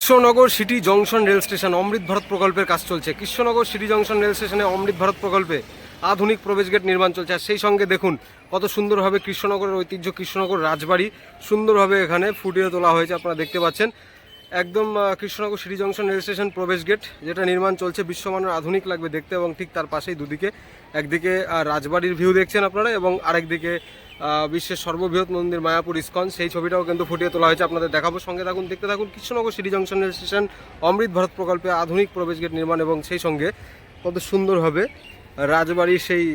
Krishnanagar city junction rail station Amrit Bharat প্রকল্পের কাজ চলছে। কৃষ্ণনগর সিটি জংশন রেল স্টেশনে অমৃত ভারত প্রকল্পে আধুনিক প্রবেশ গেট নির্মাণ চলছে। আর সেই সঙ্গে দেখুন কত সুন্দরভাবে কৃষ্ণনগরের ঐতিহ্য কৃষ্ণনগর রাজবাড়ি সুন্দরভাবে এখানে ফুটিয়ে তোলা হয়েছে। আপনারা দেখতে পাচ্ছেন একদম Krishnanagar city junction rail station প্রবেশ গেট যেটা নির্মাণ চলছে, বিশ্বমানের আধুনিক লাগবে দেখতে। এবং ঠিক তার পাশেই দুদিকে, একদিকে রাজবাড়ির ভিউ দেখছেন আপনারা এবং আরেকদিকে বিশ্বের সর্ববৃহৎ মন্দির মায়াপুর ইস্কন, সেই ছবিটাও কিন্তু ফুটিয়ে তোলা হয়েছে। আপনাদের দেখাবো, সঙ্গে থাকুন, দেখতে থাকুন। Krishnanagar city junction rail station Amrit Bharat প্রকল্পে আধুনিক প্রবেশ গেট নির্মাণ এবং সেই সঙ্গে কত সুন্দরভাবে রাজবাড়ির সেই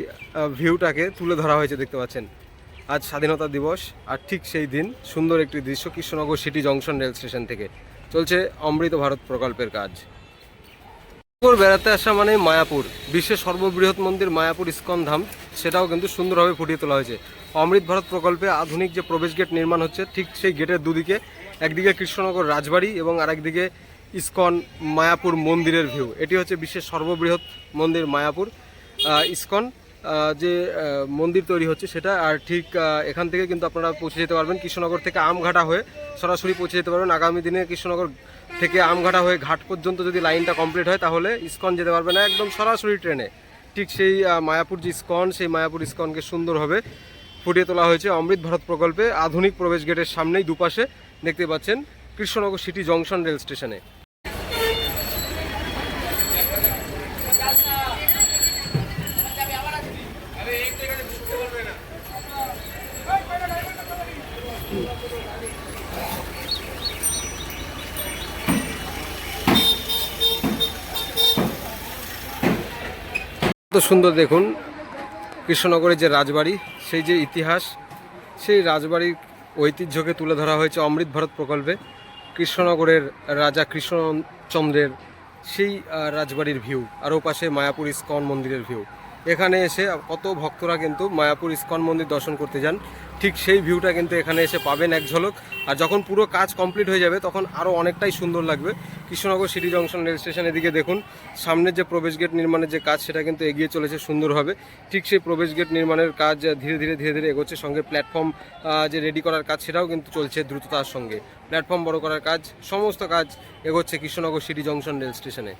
ভিউটাকে তুলে ধরা হয়েছে। দেখতে পাচ্ছেন আজ স্বাধীনতা দিবস, আর ঠিক সেই দিন সুন্দর একটি দৃশ্য Krishnanagar city junction rail station থেকে চলছে অমৃত ভারত প্রকল্পের কাজ। বেড়াতে আসা মানে মায়াপুর, বিশ্বের সর্ববৃহৎ মন্দির মায়াপুর ইস্কন ধাম, সেটাও কিন্তু সুন্দরভাবে ফুটিয়ে তোলা হয়েছে। অমৃত ভারত প্রকল্পে আধুনিক যে প্রবেশ গেট নির্মাণ হচ্ছে, ঠিক সেই গেটের দুদিকে, একদিকে কৃষ্ণনগর রাজবাড়ি এবং আরেকদিকে ইস্কন মায়াপুর মন্দিরের ভিউ। এটি হচ্ছে বিশ্বের সর্ববৃহৎ মন্দির মায়াপুর ইস্কন যে মন্দির তৈরি হচ্ছে সেটা। আর ঠিক এখান থেকে কিন্তু আপনারা পৌঁছে যেতে পারবেন, কৃষ্ণনগর থেকে আমঘাটা হয়ে সরাসরি পৌঁছে যেতে পারবেন। আগামী দিনে কৃষ্ণনগর থেকে আমঘাটা হয়ে ঘাট পর্যন্ত যদি লাইনটা কমপ্লিট হয় তাহলে ইস্কন যেতে পারবেন একদম সরাসরি ট্রেনে। ঠিক সেই মায়াপুর যে ইস্কন, সেই মায়াপুর ইস্কনকে সুন্দরভাবে ফুটিয়ে তোলা হয়েছে অমৃত ভারত প্রকল্পে আধুনিক প্রবেশ গেটের সামনেই দুপাশে দেখতে পাচ্ছেন কৃষ্ণনগর সিটি জংশন রেল স্টেশনে। কত সুন্দর দেখুন কৃষ্ণনগরের যে রাজবাড়ি, সেই যে ইতিহাস, সেই রাজবাড়ির ঐতিহ্যকে তুলে ধরা হয়েছে অমৃত ভারত প্রকল্পে। কৃষ্ণনগরের রাজা কৃষ্ণচন্দ্রের সেই রাজবাড়ির ভিউ, আর ও পাশে মায়াপুর ইস্কন মন্দিরের ভিউ। এখানে এসে কত ভক্তরা কিন্তু মায়াপুর ইস্কন মন্দির দর্শন করতে যান, ঠিক সেই ভিউটা কিন্তু এখানে এসে পাবেন এক ঝলক। আর যখন পুরো কাজ কমপ্লিট হয়ে যাবে তখন আরও অনেকটাই সুন্দর লাগবে। Krishnanagar city junction rail station এদিকে দেখুন, সামনের যে প্রবেশ গেট নির্মাণের যে কাজ সেটা কিন্তু এগিয়ে চলেছে সুন্দরভাবে। ঠিক সেই প্রবেশ গেট নির্মাণের কাজ ধীরে ধীরে এগোচ্ছে। সঙ্গে প্ল্যাটফর্ম যে রেডি করার কাজ সেটাও কিন্তু চলছে দ্রুততার সঙ্গে। প্ল্যাটফর্ম বড় করার কাজ, সমস্ত কাজ এগোচ্ছে কৃষ্ণনগর সিটি জংশন রেল স্টেশনে।